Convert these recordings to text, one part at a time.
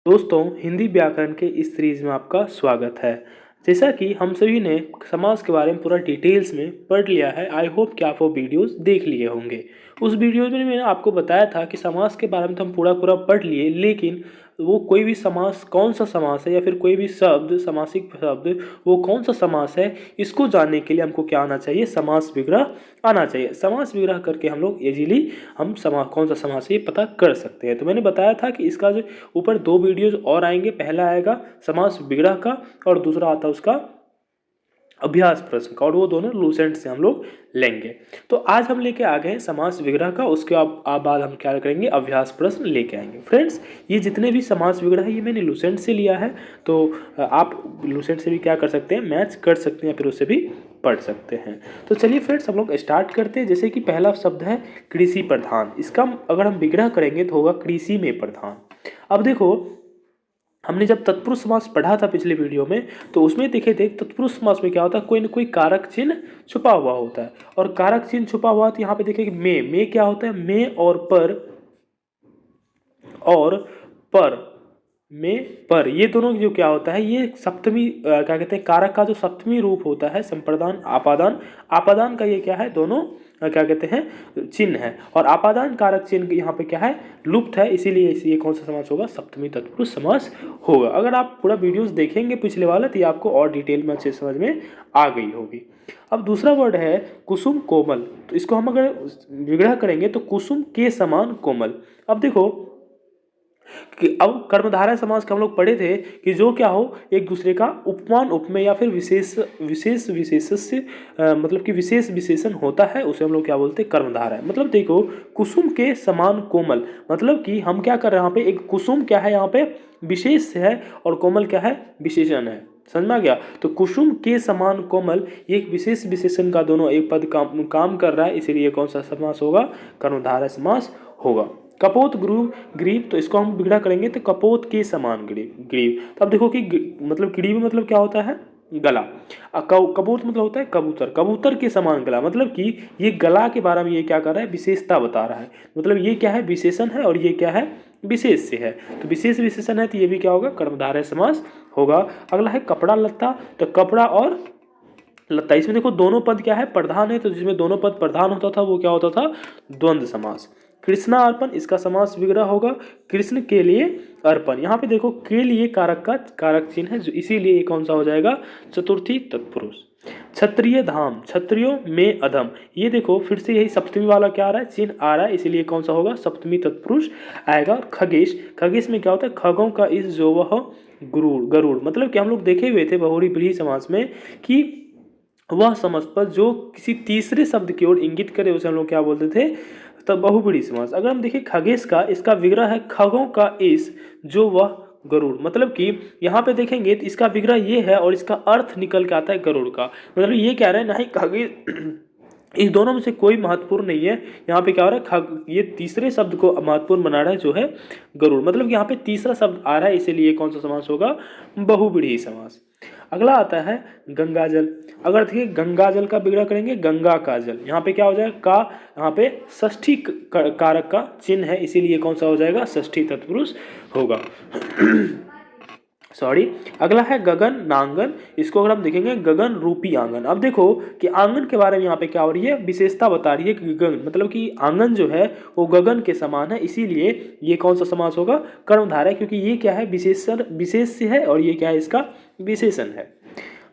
दोस्तों, हिंदी व्याकरण के इस सीरीज में आपका स्वागत है। जैसा कि हम सभी ने समास के बारे में पूरा डिटेल्स में पढ़ लिया है, आई होप कि आप वो वीडियोस देख लिए होंगे। उस वीडियो में मैंने आपको बताया था कि समास के बारे में तो हम पूरा पूरा पढ़ लिए, लेकिन वो कोई भी समास कौन सा समास है या फिर कोई भी शब्द समासिक शब्द वो कौन सा समास है, इसको जानने के लिए हमको क्या आना चाहिए, समास विग्रह आना चाहिए। समास विग्रह करके हम लोग इजीली हम कौन सा समास है ये पता कर सकते हैं। तो मैंने बताया था कि इसका जो ऊपर दो वीडियोज और आएंगे, पहला आएगा समास विग्रह का और दूसरा आता है उसका अभ्यास प्रश्न का, और वो दोनों लूसेंट से हम लोग लेंगे। तो आज हम लेके आ गए हैं समास विग्रह का, उसके बाद हम क्या करेंगे, अभ्यास प्रश्न लेके आएंगे। फ्रेंड्स, ये जितने भी समास विग्रह है ये मैंने लूसेंट से लिया है, तो आप लूसेंट से भी क्या कर सकते हैं, मैच कर सकते हैं, फिर उससे भी पढ़ सकते हैं। तो चलिए फ्रेंड्स, हम लोग स्टार्ट करते हैं। जैसे कि पहला शब्द है कृषि प्रधान, इसका अगर हम विग्रह करेंगे तो होगा कृषि में प्रधान। अब देखो, हमने जब तत्पुरुष समास पढ़ा था पिछले वीडियो में, तो उसमें देखे थे तत्पुरुष समास में क्या होता है, कोई ना कोई कारक चिन्ह छुपा हुआ होता है। और कारक चिन्ह छुपा हुआ तो यहाँ पे देखिए कि में क्या होता है, में और पर में पर ये दोनों जो क्या होता है, ये सप्तमी क्या कहते हैं, कारक का जो सप्तमी रूप होता है, संप्रदान आपादान। आपादान का ये क्या है, दोनों क्या कहते हैं, चिन्ह है। और आपादान कारक चिन्ह यहाँ पे क्या है, लुप्त है, इसीलिए ये कौन सा समास होगा, सप्तमी तत्पुरुष समास होगा। अगर आप पूरा वीडियोस देखेंगे पिछले वाला तो ये आपको और डिटेल में अच्छे समझ में आ गई होगी। अब दूसरा वर्ड है कुसुम कोमल, तो इसको हम अगर विग्रह करेंगे तो कुसुम के समान कोमल। अब देखो कि अब कर्मधारय समास का हम लोग पढ़े थे कि जो क्या हो, एक दूसरे का उपमान उपमेय या फिर विशेष मतलब कि विशेष विशेषण होता है, उसे हम लोग क्या बोलते हैं, कर्मधारय। मतलब देखो, कुसुम के समान कोमल, मतलब कि हम क्या कर रहे हैं यहाँ पे, एक कुसुम क्या है यहाँ पे विशेष है और कोमल क्या है, विशेषण है। समझ में आ गया। तो कुसुम के समान कोमल, ये एक विशेष विशेषण का दोनों एक पद काम कर रहा है, इसीलिए कौन सा समास होगा, कर्मधारय समास होगा। कपोत ग्रीव, तो इसको हम विग्रह करेंगे तो कपोत के समान ग्रीव। तो अब देखो कि मतलब ग्रीव मतलब क्या होता है, गला। कपोत मतलब होता है कबूतर, कबूतर के समान गला, मतलब कि ये गला के बारे में ये क्या कर रहा है, विशेषता बता रहा है। मतलब ये क्या है, विशेषण है और ये क्या है, विशेष से है। तो विशेष विशेषण है तो ये भी क्या होगा, कर्मधारय समास होगा। अगला है कपड़ा लत्ता, तो कपड़ा और लत्ता, इसमें देखो दोनों पद क्या है, प्रधान है, तो जिसमें दोनों पद प्रधान होता था वो क्या होता था, द्वंद्व समास। कृष्णा अर्पण, इसका समास विग्रह होगा कृष्ण के लिए अर्पण। यहाँ पे देखो के लिए कारक का कारक चिन्ह है, जो इसीलिए ये कौन सा हो जाएगा, चतुर्थी तत्पुरुष। क्षत्रिय धाम, क्षत्रियो में अधम, ये देखो फिर से यही सप्तमी वाला क्या आ रहा है, चिन्ह आ रहा है, इसीलिए कौन सा होगा, सप्तमी तत्पुरुष आएगा। खगेश, खगेश में क्या होता है, खगों का इस जो वह गरुड़, मतलब कि हम लोग देखे हुए थे बहुरी ब्रीहि समास में कि वह समस्त पद जो किसी तीसरे शब्द की ओर इंगित करे उसे हम लोग क्या बोलते थे, तब बहुब्रीहि समास। अगर हम देखें खगेश का, इसका विग्रह है खगों का इस जो वह गरुड़, मतलब कि यहाँ पे देखेंगे तो इसका विग्रह ये है और इसका अर्थ निकल के आता है गरुड़ का। मतलब ये कह रहे हैं नहीं खगेश, इस दोनों में से कोई महत्वपूर्ण नहीं है। यहाँ पे क्या हो रहा है, खग, ये तीसरे शब्द को महत्वपूर्ण बना रहा है जो है गरुड़, मतलब यहाँ पे तीसरा शब्द आ रहा है, इसीलिए कौन सा समास होगा, बहुब्रीहि समास। अगला आता है गंगा जल। अगर देखिए गंगा जल का विग्रह करेंगे, गंगा का जल, यहाँ पे क्या हो जाएगा, का यहाँ पे षष्ठी कारक का चिन्ह है, इसीलिए कौन सा हो जाएगा, षष्ठी तत्पुरुष होगा। सॉरी। अगला है गगन नांगन, इसको अगर हम देखेंगे गगन रूपी आंगन। अब देखो कि आंगन के बारे में यहाँ पे क्या हो रही है, विशेषता बता रही है कि गगन मतलब कि आंगन जो है वो गगन के समान है, इसीलिए ये कौन सा समास होगा, कर्मधारय, क्योंकि ये क्या है, विशेषण विशेष से है और ये क्या है, इसका विशेषण है।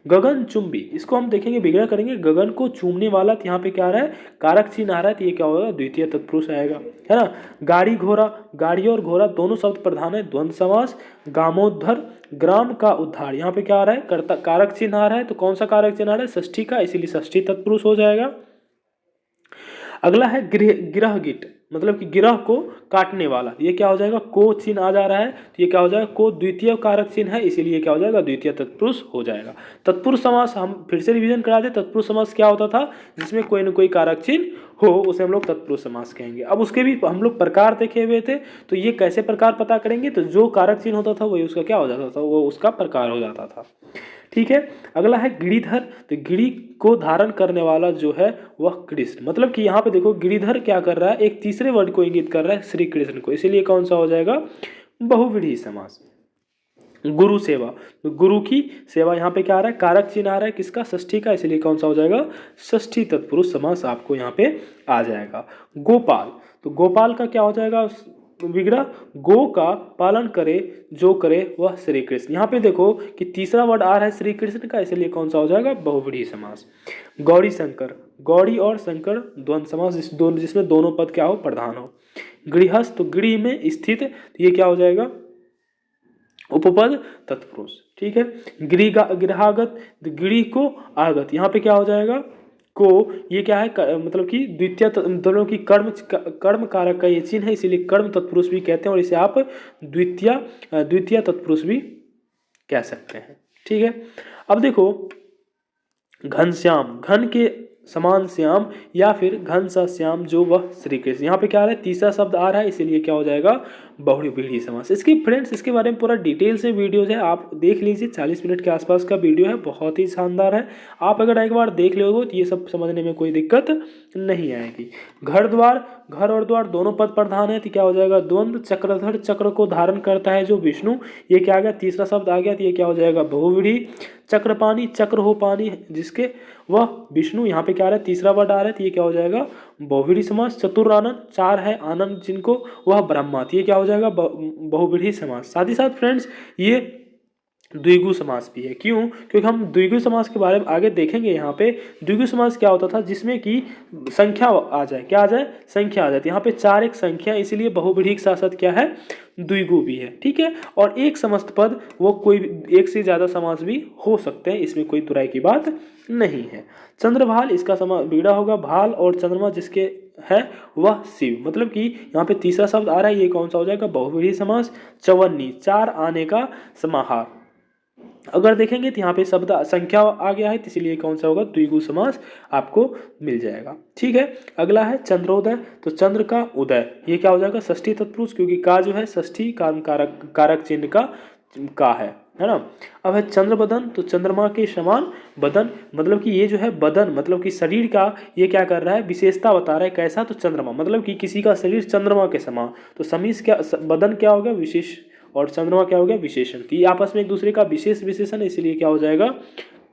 गगन चुंबी, इसको हम देखेंगे विग्रह करेंगे, गगन को चूमने वाला, तो यहाँ पे क्या आ रहा है, कारक चिन्ह आ रहा है, तो ये क्या होगा, द्वितीय तत्पुरुष आएगा, है ना। गाड़ी घोड़ा, गाड़ी और घोड़ा दोनों शब्द प्रधान है, द्वंद्व समास। गामोद्धार, ग्राम का उद्धार, यहाँ पे क्या आ रहा है, कारक चिन्ह आ रहा है, तो कौन सा कारक चिन्ह आ रहा है, षष्ठी का, इसीलिए षष्ठी तत्पुरुष हो जाएगा। अगला है गिरह गिट, मतलब कि गिरह को काटने वाला, ये क्या हो जाएगा, को चिन्ह आ जा रहा है, तो ये क्या हो जाएगा, को द्वितीय कारक चिन्ह है, इसीलिए क्या हो जाएगा, द्वितीय तत्पुरुष हो जाएगा। तत्पुरुष समास हम फिर से रिवीजन करा दे, तत्पुरुष समास क्या होता था, जिसमें कोई ना कोई कारक चिन्ह हो उसे हम लोग तत्पुरुष समास कहेंगे। अब उसके भी हम लोग प्रकार देखे हुए थे, तो ये कैसे प्रकार पता करेंगे, तो जो कारक चिन्ह होता था वही उसका क्या हो जाता था, वो उसका प्रकार हो जाता था। ठीक है। अगला है गिरिधर, तो गिरी को धारण करने वाला जो है वह कृष्ण, मतलब कि यहाँ पे देखो गिरिधर क्या कर रहा है, एक तीसरे वर्ड को इंगित कर रहा है, श्री कृष्ण को, इसीलिए कौन सा हो जाएगा, बहुव्रीहि समास। गुरु सेवा, तो गुरु की सेवा यहाँ पे क्या आ रहा है, कारक चिन्ह आ रहा है किसका, षष्ठी का, इसलिए कौन सा हो जाएगा, षष्ठी तत्पुरुष समास आपको यहाँ पे आ जाएगा। गोपाल, तो गोपाल का क्या हो जाएगा विग्रह, गो का पालन करे जो करे वह श्री कृष्ण। यहाँ पे देखो कि तीसरा वर्ड आ रहा है श्री कृष्ण का, इसलिए कौन सा हो जाएगा, बहुव्रीहि समास। गौरी शंकर, गौरी और शंकर द्वंद्व समास, जिसमें दोनों पद क्या हो, प्रधान हो। गृहस्थ, तो गृह में स्थित, तो ये क्या हो जाएगा, उपपद तत्पुरुष, ठीक है। गृहागत, गृह को आगत, यहाँ पे क्या हो जाएगा, को, ये क्या है मतलब कि द्वितीय दोनों की कर्म कारक का ये चिन्ह है, इसीलिए कर्म तत्पुरुष भी कहते हैं, और इसे आप द्वितीय तत्पुरुष भी कह सकते हैं, ठीक है। अब देखो घनश्याम, घन के समान श्याम या फिर घन सा श्याम जो वह श्री कृष्ण, यहाँ पे क्या आ रहा है, तीसरा शब्द आ रहा है, इसीलिए क्या हो जाएगा, बहुव्रीहि समास। इसकी फ्रेंड्स इसके बारे में पूरा डिटेल से वीडियो है, आप देख लीजिए, 40 मिनट के आसपास का वीडियो है, बहुत ही शानदार है। आप अगर एक बार देख लोगे तो ये सब समझने में कोई दिक्कत नहीं आएगी। घर द्वार, घर और द्वार दोनों पद प्रधान है, तो क्या हो जाएगा, द्वंद्व। चक्रधर, चक्र को धारण करता है जो विष्णु, ये क्या आ गया, तीसरा शब्द आ गया, तो ये क्या हो जाएगा, बहुव्रीहि। चक्रपाणी, चक्र हो पानी जिसके वह विष्णु, यहाँ पे क्या आ रहा है, तीसरा वर्ड आ रहा है, तो ये क्या हो जाएगा, बहुव्रीहि समास। चतुरानंद, चार है आनंद जिनको वह ब्रह्मा, तो ये क्या हो जाएगा, बहुव्रीहि समास। साथ ही साथ फ्रेंड्स ये द्विगु समास भी है, क्यों, क्योंकि हम द्विगु समास के बारे में आगे देखेंगे। यहाँ पे द्विगु समास क्या होता था, जिसमें कि संख्या आ जाए, क्या आ जाए, संख्या आ जाती है। यहाँ पे चार एक संख्या, इसलिए बहुव्रीहि के साथ साथ क्या है, द्विगु भी है, ठीक है। और एक समस्त पद, वो कोई एक से ज्यादा समास भी हो सकते हैं, इसमें कोई दुराई की बात नहीं है। चंद्रभाल, इसका समास बिगड़ा होगा, भाल और चंद्रमा जिसके है वह शिव, मतलब कि यहाँ पे तीसरा शब्द आ रहा है, ये कौन सा हो जाएगा, बहुव्रीहि समास। चवन्नी, चार आने का समाहार, अगर देखेंगे तो यहाँ पे शब्द संख्या आ गया है, तो इसलिए कौन सा होगा, द्विगु समास आपको मिल जाएगा, ठीक है। अगला है चंद्रोदय, तो चंद्र का उदय, ये क्या हो जाएगा, षष्ठी तत्पुरुष, क्योंकि का जो है षष्ठी कारक चिन्ह का है ना। अब है चंद्र बदन, तो चंद्रमा के समान बदन, मतलब कि ये जो है बदन, मतलब कि शरीर का ये क्या कर रहा है, विशेषता बता रहा है, कैसा, तो चंद्रमा, मतलब कि किसी का शरीर चंद्रमा के समान, तो समीस क्या, बदन क्या हो गया, विशेष, और चंद्रमा क्या हो गया, विशेषण, तो ये आपस में एक दूसरे का विशेष विशेषण है, इसलिए क्या हो जाएगा,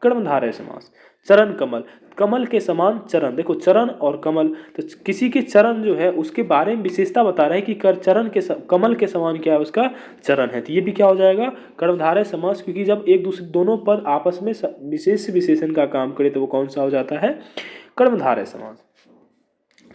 कर्मधारय समास। चरण कमल, कमल के समान चरण, देखो चरण और कमल, तो किसी के चरण जो है उसके बारे में विशेषता बता रहा है कि चरण के कमल के समान क्या है, उसका चरण है, तो ये भी क्या हो जाएगा, कर्मधारय समास, क्योंकि जब एक दूसरे दोनों पद आपस में विशेष विशेषण का काम करे तो वो कौन सा हो जाता है, कर्मधारय समास।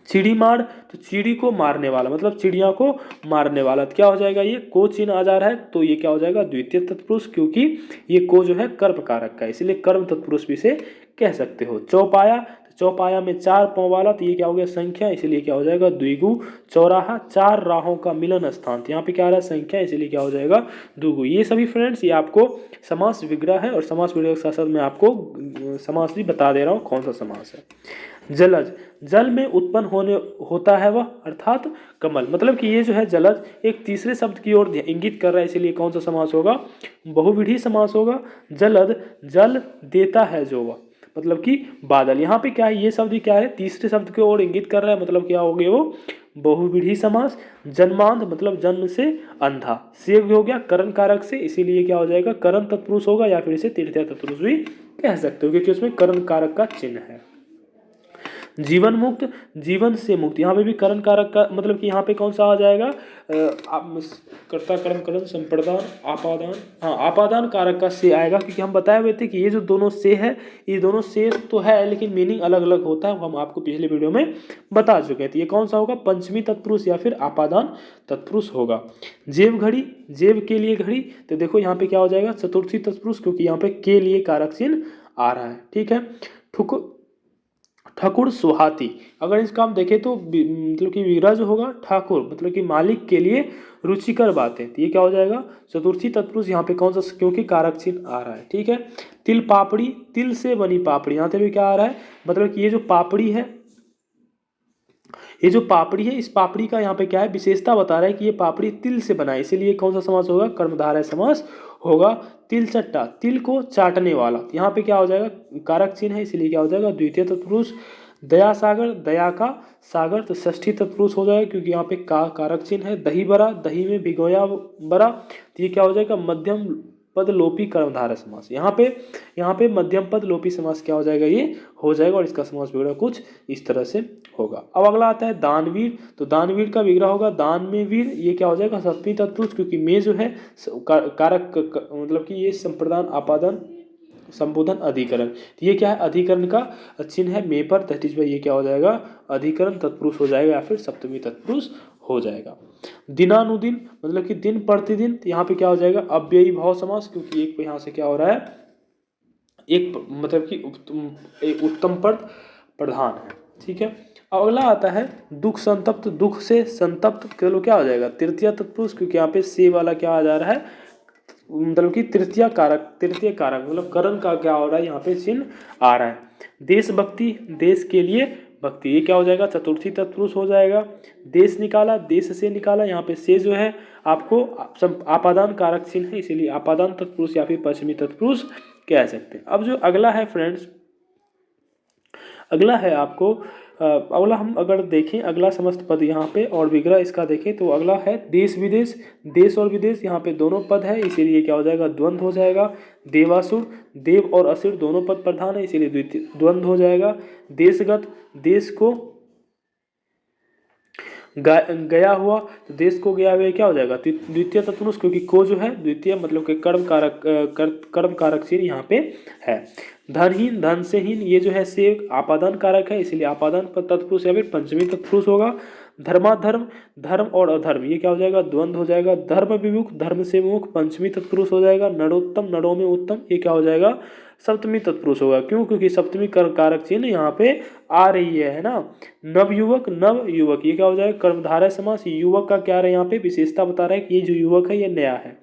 चिड़ी मार, तो चिड़ी को मारने वाला, मतलब चिड़िया को मारने वाला, तो क्या हो जाएगा, ये को चिन्ह आ जा रहा है, तो ये क्या हो जाएगा, द्वितीय तत्पुरुष, क्योंकि ये को जो है कर्म कारक का, इसलिए कर्म तत्पुरुष भी से कह सकते हो। चौपाया, तो चौपाया में चार पांव वाला, तो ये क्या हो गया, संख्या, इसलिए क्या हो जाएगा, द्विगु। चौराहा, चार राहों का मिलन स्थान, तो यहाँ पे क्या आ रहा है, संख्या, इसलिए क्या हो जाएगा, द्विगु। ये सभी फ्रेंड्स ये आपको समास विग्रह है, और समास विग्रह के साथ साथ मैं आपको समास भी बता दे रहा हूँ कौन सा समास है। जलज, जल में उत्पन्न होता है वह, अर्थात कमल, मतलब कि ये जो है जलज एक तीसरे शब्द की ओर इंगित कर रहा है, इसलिए कौन सा समास होगा, बहुव्रीहि समास होगा। जलद, जल देता है जो वह, मतलब कि बादल, यहाँ पे क्या है, ये शब्द क्या है, तीसरे शब्द की ओर इंगित कर रहा है, मतलब क्या हो गया वो, बहुव्रीहि समास। जन्मांध, मतलब जन्म से अंधा, से हो गया करण कारक से, इसीलिए क्या हो जाएगा, करण तत्पुरुष होगा, या फिर इसे तृतीय तत्पुरुष भी कह सकते हो, क्योंकि उसमें करण कारक का चिन्ह है। जीवन मुक्त, जीवन से मुक्त, यहाँ पे भी करण कारक का, मतलब कि यहाँ पे कौन सा आ जाएगा, कर्ता कर्म करण संप्रदान आपादान, हाँ आपादान कारक का से आएगा, क्योंकि हम बताए हुए थे कि ये जो दोनों से है, ये दोनों से तो है लेकिन मीनिंग अलग अलग होता है, वो हम आपको पिछले वीडियो में बता चुके थे। ये कौन सा होगा, पंचमी तत्पुरुष या फिर आपादान तत्पुरुष होगा। जेब घड़ी, जेब के लिए घड़ी, तो देखो यहाँ पे क्या हो जाएगा, चतुर्थी तत्पुरुष, क्योंकि यहाँ पे के लिए कारक चिन्ह आ रहा है, ठीक है। ठाकुर सुहाती, अगर इसका हम देखें तो मतलब कि विग्रह जो होगा ठाकुर, मतलब कि मालिक के लिए रुचिकर बातें, तो ये क्या हो जाएगा, चतुर्थी तत्पुरुष, यहाँ पे कौन सा, क्योंकि कारक चिन्ह आ रहा है, ठीक है। तिल पापड़ी, तिल से बनी पापड़ी, यहाँ पे भी क्या आ रहा है, मतलब कि ये जो पापड़ी है, ये जो पापड़ी है, इस पापड़ी का यहाँ पे क्या है, विशेषता बता रहा है कि ये पापड़ी तिल से बना है, इसीलिए कौन सा समास होगा, कर्मधारय समास होगा। तिल चट्टा, तिल को चाटने वाला, यहाँ पे क्या हो जाएगा, कारक चिन्ह है, इसीलिए क्या हो जाएगा, द्वितीय तत्पुरुष। दया सागर, दया का सागर, तो षष्ठी तत्पुरुष हो जाएगा, क्योंकि यहाँ पे का कारक चिन्ह है। दही बड़ा, दही में भिगोया बड़ा, तो ये क्या हो जाएगा, मध्यम पद लोपी कर्मधारय समास। यहाँ पे मध्यम पद लोपी समास क्या हो जाएगा, ये हो जाएगा और इसका समास विग्रह कुछ इस तरह से होगा। अब अगला आता है दानवीर। तो दानवीर का विग्रह होगा दान में वीर, ये क्या हो जाएगा सप्तमी तत्पुरुष, क्योंकि में जो है कारक मतलब कि ये संप्रदान आपादन संबोधन अधिकरण, तो ये क्या है अधिकरण का चिन्ह है मे पर, दैट इज वाई ये क्या हो जाएगा अधिकरण तत्पुरुष हो जाएगा या फिर सप्तमी तत्पुरुष हो जाएगा। दिनानुदिन मतलब कि दिन प्रतिदिन, तो यहाँ पे क्या हो जाएगा अव्ययी भाव समास, क्योंकि एक यहाँ से क्या हो रहा है एक मतलब कि उत्तम पद प्रधान है, ठीक है। अब अगला आता है दुख संतप्त, दुख से संतप्त चलो क्या हो जाएगा तृतीय तत्पुरुष, क्योंकि यहाँ पे से वाला क्या आ जा रहा है मतलब कि तृतीय कारक मतलब करण का क्या हो रहा है यहाँ पे चिन्ह आ रहा है। देशभक्ति, देश के लिए भक्ति, ये क्या हो जाएगा चतुर्थी तत्पुरुष हो जाएगा। देश निकाला, देश से निकाला, यहाँ पे से जो है आपको आपादान कारक चिन्ह है, इसीलिए आपादान तत्पुरुष या फिर पश्चिमी तत्पुरुष कह सकते हैं। अब जो अगला है फ्रेंड्स, अगला है आपको अगला हम अगर देखें अगला समस्त पद यहाँ पे और विग्रह इसका देखें तो अगला है देश विदेश। देश और विदेश यहाँ पे दोनों पद है, इसीलिए क्या हो जाएगा द्वंद्व हो जाएगा। देवासुर, देव और असुर दोनों पद प्रधान है, इसीलिए द्वंद्व हो जाएगा। देशगत, देश को गया हुआ, तो देश को गया हुआ क्या हो जाएगा द्वितीय तत्पुरुष, क्योंकि को जो है द्वितीय मतलब कि कर्म कारक चिन्ह यहाँ पे है। धनहीन, धन से हीन, ये जो है से आपादान कारक है, इसलिए आपादान तत्पुरुष या फिर पंचमी तत्पुरुष होगा। धर्माधर्म, धर्म और अधर्म, ये क्या हो जाएगा द्वंद्व हो जाएगा। धर्म विमुख, धर्म से विमुख पंचमी तत्पुरुष हो जाएगा। नरोत्तम, नरों में उत्तम, ये क्या हो जाएगा सप्तमी तत्पुरुष होगा। क्यों, क्योंकि सप्तमी कारक चिन्ह यहाँ पे आ रही है ना। नवयुवक, नव युवक, ये क्या हो जाएगा कर्मधारय समास। युवक का क्या है यहाँ पे विशेषता बता रहा है कि ये जो युवक है ये नया है।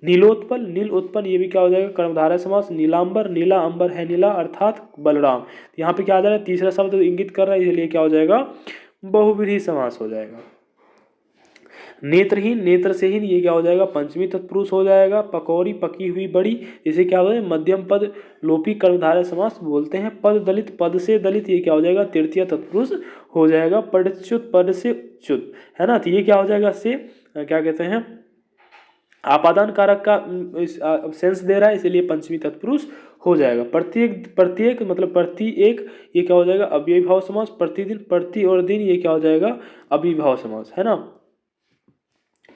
नीलोत्पल, नील उत्पन्न, ये भी क्या हो जाएगा कर्मधारय समास। नीलांबर, नीला अंबर है नीला अर्थात बलराम, यहाँ पे क्या आ जा रहा है तीसरा शब्द इंगित कर रहा है, इसलिए क्या हो जाएगा बहुव्रीहि समास हो जाएगा। नेत्रहीन, नेत्र से हीन, ये क्या हो जाएगा पंचमी तत्पुरुष हो जाएगा। पकौड़ी, पकी हुई बड़ी, इसे क्या हो जाएगा मध्यम पद लोपी कर्मधारय समास बोलते हैं। पद दलित, पद से दलित, ये क्या हो जाएगा तृतीय तत्पुरुष हो जाएगा। पदच्युत, पद से च्युत है ना, तो ये क्या हो जाएगा से क्या कहते हैं आपादान कारक का सेंस दे रहा है, इसलिए पंचमी तत्पुरुष हो जाएगा। प्रत्येक मतलब प्रति एक, ये क्या हो जाएगा अव्ययी भाव समास। प्रतिदिन, प्रति और दिन, ये क्या हो जाएगा अव्ययी भाव समास है ना।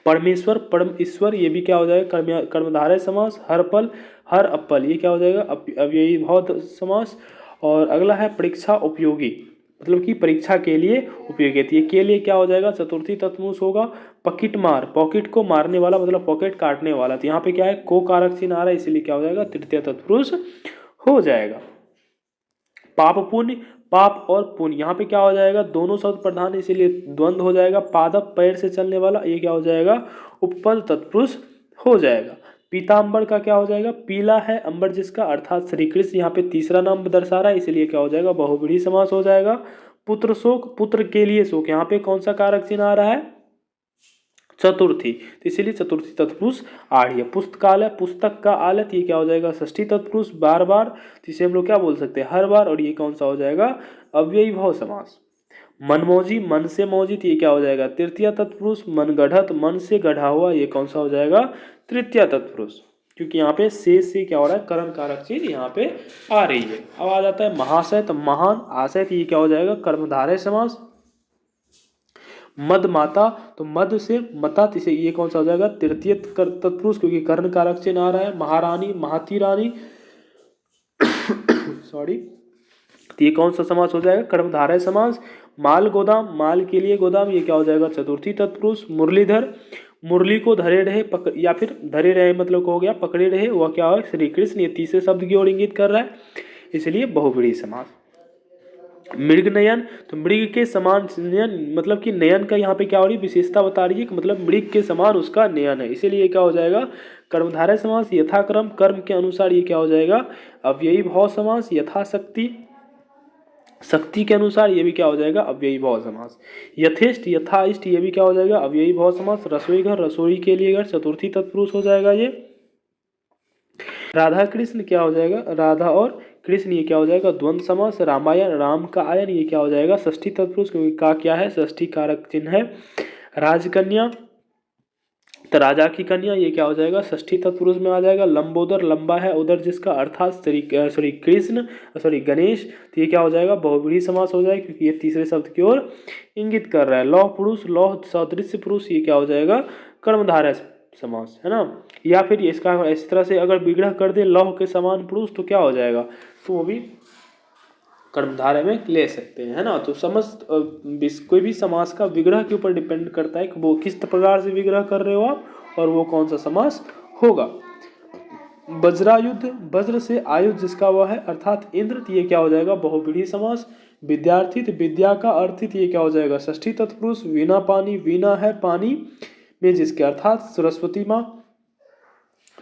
परमेश्वर, परम ईश्वर, ये भी क्या हो जाएगा कर्मधारय समास। हर पल, हर अपल, ये क्या हो जाएगा अव्ययी भाव समास। और अगला है परीक्षा उपयोगी, मतलब कि परीक्षा के लिए उपयोगी, ये के लिए क्या हो जाएगा चतुर्थी तत्पुरुष होगा। पॉकेट मार, पॉकेट को मारने वाला मतलब पॉकेट काटने वाला, तो यहाँ पे क्या है को कारक चिन्ह आ रहा है, इसीलिए क्या हो जाएगा तृतीय तत्पुरुष हो जाएगा। पाप पुण्य, पाप और पुण्य, यहाँ पे क्या हो जाएगा दोनों शब्द प्रधान, इसीलिए द्वंद्व हो जाएगा। पादप, पैर से चलने वाला, ये क्या हो जाएगा उपपद तत्पुरुष हो जाएगा। पीताम्बर का क्या हो जाएगा पीला है अंबर जिसका, अर्थात श्री कृष्ण यहाँ पे तीसरा नाम दर्शा रहा है, इसलिए क्या हो जाएगा बहुव्रीहि समास हो जाएगा। पुत्र शोक, पुत्र के लिए शोक, यहाँ पे कौन सा कारक चिन्ह आ रहा है चतुर्थी, तो इसीलिए चतुर्थी तत्पुरुष आ रही है। पुस्तकालय, पुस्तक का आलय, ये क्या हो जाएगा षष्ठी तत्पुरुष। बार बार, तो इसे हम लोग क्या बोल सकते हैं हर बार, और ये कौन सा हो जाएगा अव्ययी भाव समास। मनमौजी, मन से मौजी, ये क्या हो जाएगा तृतीय तत्पुरुष। मनगढ़ंत, मन से गढ़ा हुआ, ये कौन सा हो जाएगा तृतीय तत्पुरुष, क्योंकि यहाँ पे से क्या हो रहा है करण कारक चीज यहाँ पे आ रही है। अब आ जाता है महाशय, तो महान, आशय, ये क्या हो जाएगा कर्मधारय समास। मद माता, तो मद से मता, इसे ये कौन सा हो जाएगा तृतीय तत्पुरुष, क्योंकि कर्ण कारक चिन्ह आ रहा है। महारानी, महाती रानी सॉरी, तो ये कौन सा समास हो जाएगा कर्मधारय समास। माल गोदाम, माल के लिए गोदाम, ये क्या हो जाएगा चतुर्थी तत्पुरुष। मुरलीधर, मुरली को धरे रहे या फिर धरे रहे मतलब हो गया पकड़े रहे, वह क्या है श्री कृष्ण, ये तीसरे शब्द की ओर इंगित कर रहा है, इसलिए बहुव्रीहि समास। मृग नयन, तो मृग के समान नयन, मतलब कि नयन का यहाँ पे क्या हो रही है विशेषता बता रही है कि मतलब मृग के समान उसका नयन है, इसीलिए क्या हो जाएगा कर्मधारय समास। यथाक्रम, कर्म के अनुसार, ये क्या हो जाएगा अव्ययी भाव समास। यथाशक्ति, शक्ति के अनुसार, ये भी क्या हो जाएगा अव्ययी भाव समास। यथेष्ट, यथाइष्ट, ये भी क्या हो जाएगा अव्ययी भाव समास। रसोई घर, रसोई के लिए घर, चतुर्थी तत्पुरुष हो जाएगा ये। राधा कृष्ण क्या हो जाएगा राधा और कृष्ण, ये क्या हो जाएगा द्वंद्व समास। रामायण, राम का आयन, ये क्या हो जाएगा षष्ठी तत्पुरुष, क्योंकि का क्या है षष्ठी कारक चिन्ह है। राजकन्या, तो राजा की कन्या ये क्या हो जाएगा, षष्ठी तत्पुरुष में आ जाएगा। लंबोदर, लंबा है उधर जिसका, अर्थात गणेश, तो ये क्या हो जाएगा, बहुव्रीहि समास हो जाएगा क्योंकि ये तीसरे शब्द की ओर इंगित कर रहा है। लौह पुरुष, लौह सदृश पुरुष, ये क्या हो जाएगा, कर्मधारय समास, है ना। या फिर इसका इस तरह से अगर विग्रह कर दे लौह के समान पुरुष तो क्या हो जाएगा, तो वो भी कर्मधारय में ले सकते हैं, है ना। तो समस्त कोई भी समास का विग्रह के ऊपर डिपेंड करता है कि वो किस प्रकार से विग्रह कर रहे हो आप और वो कौन सा समास होगा। वज्रायुध, वज्र से आयुध जिसका वह है अर्थात इंद्र, तो ये क्या हो जाएगा, बहुव्रीहि समास। विद्यार्थी, तो विद्या का अर्थित, ये क्या हो जाएगा, षष्ठी तत्पुरुष। वीणा पानी, वीणा है पानी में जिसके अर्थात सरस्वती माँ,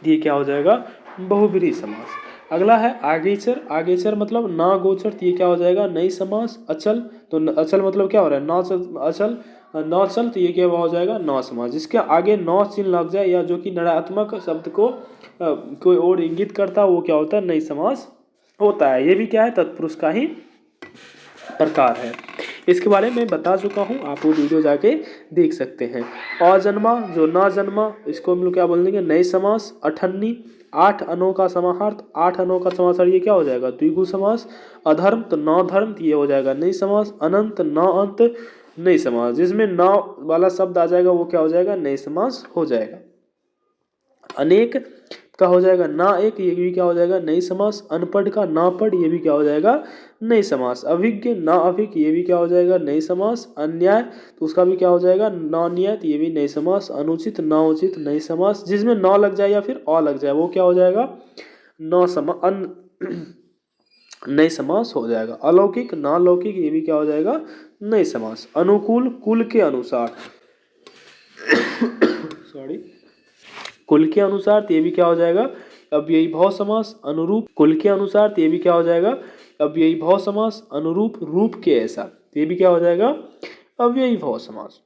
ये क्या हो जाएगा, बहुव्रीहि समास। अगला है आगेचर, आगेचर मतलब ना गोचर, तो ये क्या हो जाएगा, नई समास। अचल, तो अचल मतलब क्या हो रहा है, नौ अचल, नौचल, तो ये क्या हो जाएगा, नौ समास। जिसके आगे नौ चिन्ह लग जाए या जो कि नरात्मक शब्द को कोई और इंगित करता है वो क्या होता है, नई समास होता है। ये भी क्या है, तत्पुरुष का ही प्रकार है। इसके बारे में बता चुका हूँ, आप वो वीडियो जाके देख सकते हैं। अजन्मा, जो ना जन्मा, इसको हम लोग क्या बोल देंगे, नई समास। अठन्नी, 8 अनों का समाहार्थ, 8 अनों का समास, ये क्या हो जाएगा, द्विगु समास। अधर्म, तो नौ धर्म, ये हो जाएगा नई समास। अनंत, नौ अंत, नई समास। जिसमें नौ वाला शब्द आ जाएगा वो क्या हो जाएगा, नई समास हो जाएगा। अनेक का हो जाएगा ना एक, ये भी क्या हो जाएगा, नई समास। अनपढ़ का ना पढ़, ये भी क्या हो जाएगा, नई समास। अभिज्ञ, ना अभिज्ञ, ये भी क्या हो जाएगा, नई समास। अन्याय, तो उसका भी क्या हो जाएगा, नौन्याय, ये भी नई समास। अनुचित, ना उचित, नई समास। जिसमें नौ लग जाए या फिर अ लग जाए वो क्या हो जाएगा, नौ समा नई समास हो जाएगा। अलौकिक, ना लौकिक, ये भी क्या हो जाएगा, नई समास। अनुकूल, कुल के अनुसार सॉरी, कुल के अनुसार, तो ये भी क्या हो जाएगा, अव्ययी भाव समास। अनुरूप, कुल के अनुसार, तो ये भी क्या हो जाएगा, अव्ययी भाव समास। अनुरूप, रूप के ऐसा, तो ये भी क्या हो जाएगा, अव्ययी भाव समास।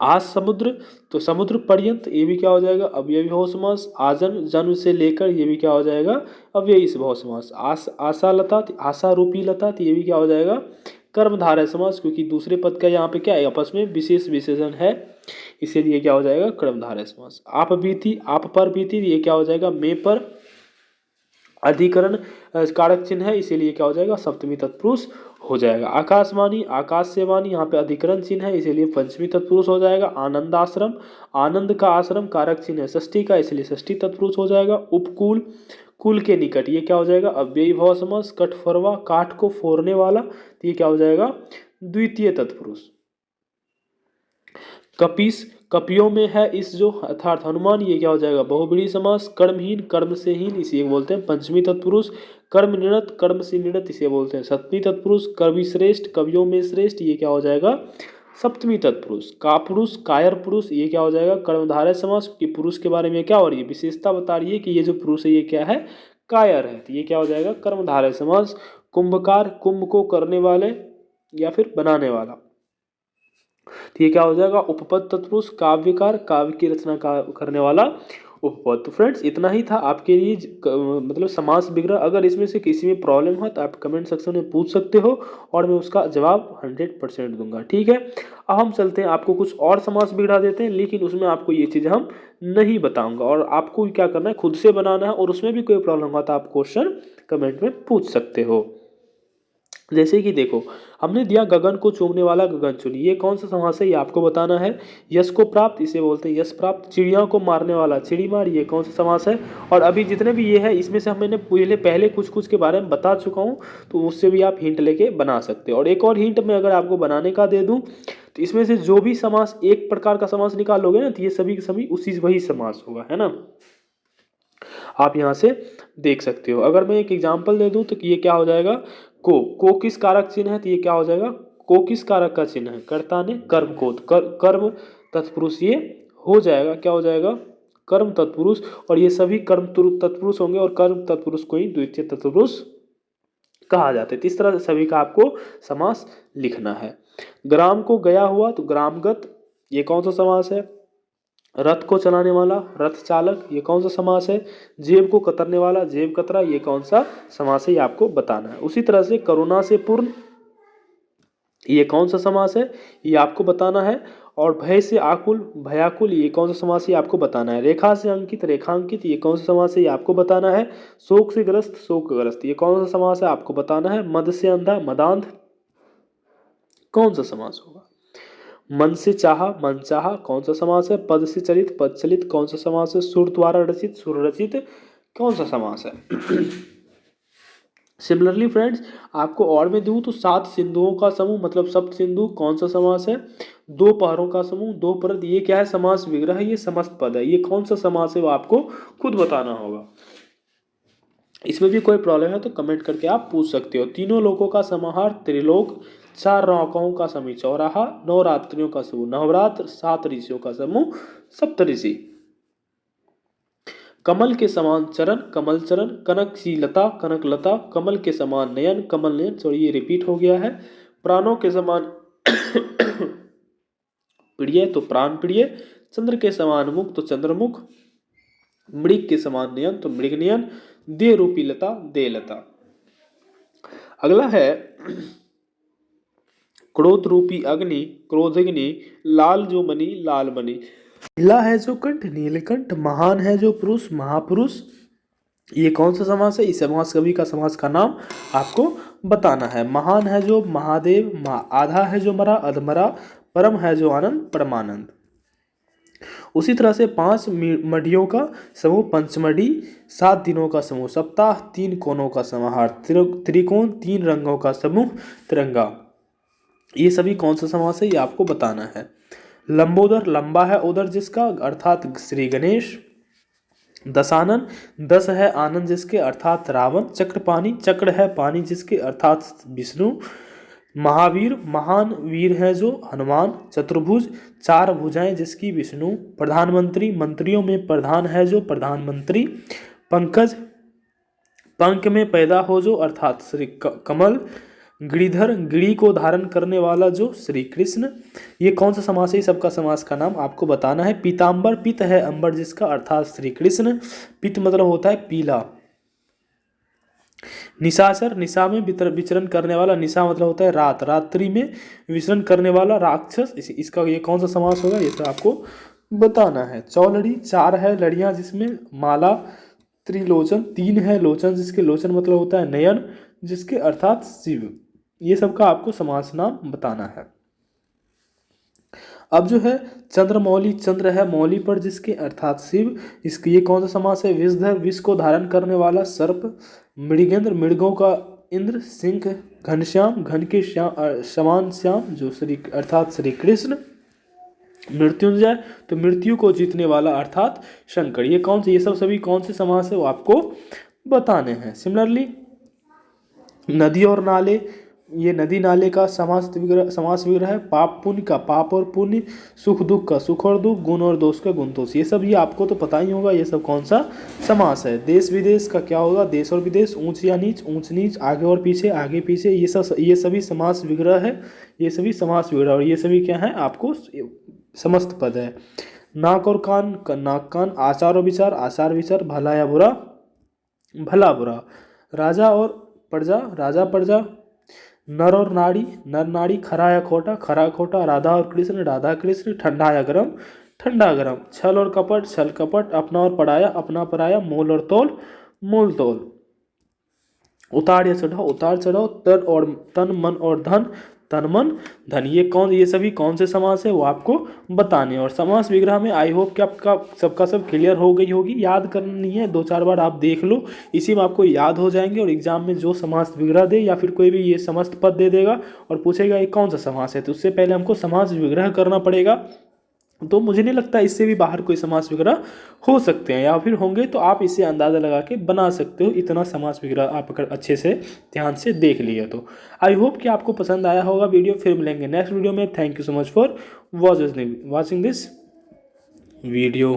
आज समुद्र, तो समुद्र पर्यंत, ये भी क्या हो जाएगा, अव्ययी भाव समास। आजन, जन्म से लेकर, ये भी क्या हो जाएगा, अव्ययी भाव समास। आशा लता, आशा रूपी लता, तो ये भी क्या हो जाएगा, कर्मधारय समास, क्योंकि दूसरे पद का यहाँ पे क्या है, आपस में विशेष विशेषण है, इसीलिए क्या हो जाएगा, कर्मधारय समास। आप बीती, आप पर बीती, ये क्या हो जाएगा, मैं पर अधिकरण कारक चिन्ह है, इसीलिए क्या हो जाएगा, सप्तमी तत्पुरुष हो जाएगा। आकाशवाणी, आकाश से वाणी, यहाँ पे अधिकरण चिन्ह है इसलिए पंचमी तत्पुरुष हो जाएगा। आनंद आश्रम, आनंद का आश्रम कारक चिन्ह है षष्ठी का, इसलिए षष्ठी तत्पुरुष हो जाएगा। उपकूल, कुल के निकट, ये क्या हो जाएगा, अव्ययी भाव समास। कठफोरवा, काठ को फोड़ने वाला, तो ये क्या हो जाएगा, द्वितीय तत्पुरुष। कपीस, कपियों में है इस जो, अर्थात हनुमान, ये क्या हो जाएगा, बहुव्रीहि समास। कर्महीन, कर्म से हीन, इसे बोलते हैं पंचमी तत्पुरुष। कर्म निरत, कर्म से निरत, इसे बोलते हैं सप्तमी तत्पुरुष। कवि श्रेष्ठ, कवियों में श्रेष्ठ, ये क्या हो जाएगा, सप्तमी तत्पुरुष। कापुरुष, कायर पुरुष, ये क्या हो जाएगा, कर्मधारय समास, कि पुरुष के बारे में क्या हो रही है, विशेषता बता रही है कि ये जो पुरुष है ये क्या है, कायर है, तो ये क्या हो जाएगा, कर्मधारय समास। कुंभकार, कुंभ को करने वाले या फिर बनाने वाला, तो ये क्या हो जाएगा, उपपद तत्पुरुष। काव्यकार, काव्य की रचना करने वाला उपपद। तो फ्रेंड्स इतना ही था आपके लिए मतलब समास विग्रह। अगर इसमें से किसी में प्रॉब्लम हो तो आप कमेंट सेक्शन में पूछ सकते हो और मैं उसका जवाब 100% दूंगा, ठीक है। अब हम चलते हैं, आपको कुछ और समास विग्रह देते हैं, लेकिन उसमें आपको ये चीज़ हम नहीं बताऊंगा और आपको क्या करना है, खुद से बनाना है, और उसमें भी कोई प्रॉब्लम हुआ तो आप क्वेश्चन कमेंट में पूछ सकते हो। जैसे कि देखो, हमने दिया गगन को चूमने वाला गगन चुनी, ये कौन सा समास है, ये आपको बताना है। यश को प्राप्त, इसे बोलते हैं यश प्राप्त। चिड़िया को मारने वाला, चिड़ी मार, ये कौन सा समास है। और अभी जितने भी ये है इसमें से मैंने पहले कुछ के बारे में बता चुका हूँ, तो उससे भी आप हिंट लेके बना सकते हो। और एक और हिंट मैं अगर आपको बनाने का दे दूँ, तो इसमें से जो भी समास एक प्रकार का समास निकालोगे ना, तो ये सभी के सभी वही समास होगा, है ना। आप यहाँ से देख सकते हो। अगर मैं एक एग्जांपल दे दूं तो ये क्या हो जाएगा, को किस कारक चिन्ह है, तो ये क्या हो जाएगा, को किस कारक का चिन्ह है, कर्ता ने कर्म को, कर्म तत्पुरुष ये हो जाएगा, क्या हो जाएगा, कर्म तत्पुरुष। और ये सभी कर्म तत्पुरुष होंगे और कर्म तत्पुरुष को ही द्वितीय तत्पुरुष कहा जाता है। इस तरह से सभी का आपको समास लिखना है। ग्राम को गया हुआ, तो ग्रामगत, ये कौन सा समास है। रथ को चलाने वाला, रथ चालक, ये कौन सा समास है। जेब को कतरने वाला, जेब कतरा, ये कौन सा समास है, ये आपको बताना है। उसी तरह से करुणा से पूर्ण, ये कौन सा समास है, ये आपको बताना है। और भय से आकुल, भयाकुल, ये कौन सा समास है आपको बताना है। रेखा से अंकित, रेखांकित, ये कौन सा समास है ये आपको बताना है। शोक से ग्रस्त, शोकग्रस्त, ये कौन सा समास है आपको बताना है। मद से अंधा, मदांध, कौन सा समास होगा। मन से चाहा, मनचाहा, कौन सा समास है। पद से चलित, पद चलित, कौन सा समास है। सुर द्वारा रचित, सुर रचित, कौन सा समास है। सिमिलरली फ्रेंड्स, आपको और में दूं तो 7 सिंधुओं का समूह मतलब सप्त सिंधु कौन सा समास है। 2 पहरों का समूह, 2 परत, ये क्या है समास विग्रह, ये समस्त पद है, ये कौन सा समास है वो आपको खुद बताना होगा। इसमें भी कोई प्रॉब्लम है तो कमेंट करके आप पूछ सकते हो। तीनों लोकों का समाहार त्रिलोक, 4 नौकाओं का समूह चौराहा, 9 रात्रियों का समूह नवरात्र, 7 ऋषियों का समूह सप्तऋषि। कमल के समान चरण, कमल चरण, कनक सी लता, कनक लता, कमल के समान नयन, कमल नयन, सॉरी ये रिपीट हो गया है। प्राणों के समान प्रिय तो प्राण प्रिय, चंद्र के समान मुख तो चंद्रमुख, मृग के समान नयन तो मृग नयन, दे रूपी लता दे लता। अगला है क्रोध रूपी अग्नि, क्रोधग्नि, लाल जो मणि लाल मणि। नीला है जो कंठ, नीलकंठ, महान है जो पुरुष, महापुरुष, ये कौन सा समास है। इस समास कवि का समास का नाम आपको बताना है। महान है जो महादेव, आधा है जो मरा, अधमरा, परम है जो आनंद, परमानंद। उसी तरह से 5 मडियों का समूह पंचमढ़ी, 7 दिनों का समूह सप्ताह, 3 कोनों का समाहार त्रिकोण, 3 रंगों का समूह तिरंगा। ये सभी कौन सा समास है ये आपको बताना है। लंबोदर, लंबा है उदर जिसका अर्थात श्री गणेश। दशानन, 10 है आनंद जिसके अर्थात रावण। चक्रपाणी, चक्र है पानी जिसके अर्थात विष्णु। महावीर, महान वीर है जो हनुमान। चतुर्भुज, 4 भुजाएं जिसकी विष्णु। प्रधानमंत्री, मंत्रियों में प्रधान है जो प्रधानमंत्री। पंकज, पंख में पैदा हो जो अर्थात श्री कमल। गिरिधर, गिरी को धारण करने वाला जो श्री कृष्ण। ये कौन सा समास है, सबका समास का नाम आपको बताना है। पीताम्बर, पित है अंबर जिसका अर्थात श्री कृष्ण। पित मतलब होता है पीला। निशाचर, निशा में विचरण करने वाला, निशा मतलब होता है रात, रात्रि में विचरण करने वाला राक्षस, इसका ये कौन सा समास होगा ये तो आपको बताना है। चौलड़ी, 4 है लड़ियां जिसमें माला। त्रिलोचन, 3 है लोचन जिसके लोचन मतलब होता है नयन जिसके अर्थात शिव। ये सबका आपको समास नाम बताना है। अब जो है चंद्रमौली, चंद्र है मौली पर जिसके अर्थात शिव, इसके ये कौन सा समास है। विषधर, विष को धारण करने वाला सर्प। मृगेंद्र, मृगों का इंद्र। सिंह, घनश्याम, घन के समान श्याम जो श्री अर्थात श्री कृष्ण। मृत्युंजय, तो मृत्यु को जीतने वाला अर्थात शंकर। ये कौन से, ये सब सभी कौन से समास है वो आपको बताने हैं। सिमिलरली नदी और नाले, ये नदी नाले का समास विग्रह है। पाप पुण्य का पाप और पुण्य, सुख दुख का सुख और दुख, गुण और दोष का गुण दोष, ये सब ये आपको तो पता ही होगा ये सब कौन सा समास है। देश विदेश का क्या होगा, देश और विदेश। ऊंच या नीच, ऊंच नीच, आगे और पीछे, आगे पीछे, ये सभी समास विग्रह है। ये सभी समास विग्रह और ये सभी क्या है आपको समस्त पद है। नाक और कान, नाक कान। आचार और विचार, आचार विचार। भला या बुरा, भला बुरा। राजा और प्रजा, राजा प्रजा। नर और नारी, नर नारी। खरा या खोटा, खरा खोटा। राधा और कृष्ण, राधा कृष्ण। ठंडा या गरम, ठंडा गरम। छल और कपट, छल कपट। अपना और पराया, अपना पराया। मोल और तोल, मोल तोल। उतार या चढ़ाओ, उतार चढ़ाओ। तन मन और धन, तन मन धन। ये सभी कौन से समास है वो आपको बताने। और समास विग्रह में आई होप कि आपका सबका सब क्लियर हो गई होगी। याद करनी है, 2-4 बार आप देख लो, इसी में आपको याद हो जाएंगे। और एग्जाम में जो समास विग्रह दे या फिर कोई भी ये समस्त पद दे देगा और पूछेगा ये कौन सा समास है, तो उससे पहले हमको समास विग्रह करना पड़ेगा। तो मुझे नहीं लगता इससे भी बाहर कोई समास विग्रह हो सकते हैं, या फिर होंगे तो आप इसे अंदाज़ा लगा के बना सकते हो। इतना समास विग्रह आप अगर अच्छे से ध्यान से देख लिया तो आई होप कि आपको पसंद आया होगा वीडियो। फिर मिलेंगे नेक्स्ट वीडियो में। Thank you so much for watching this video.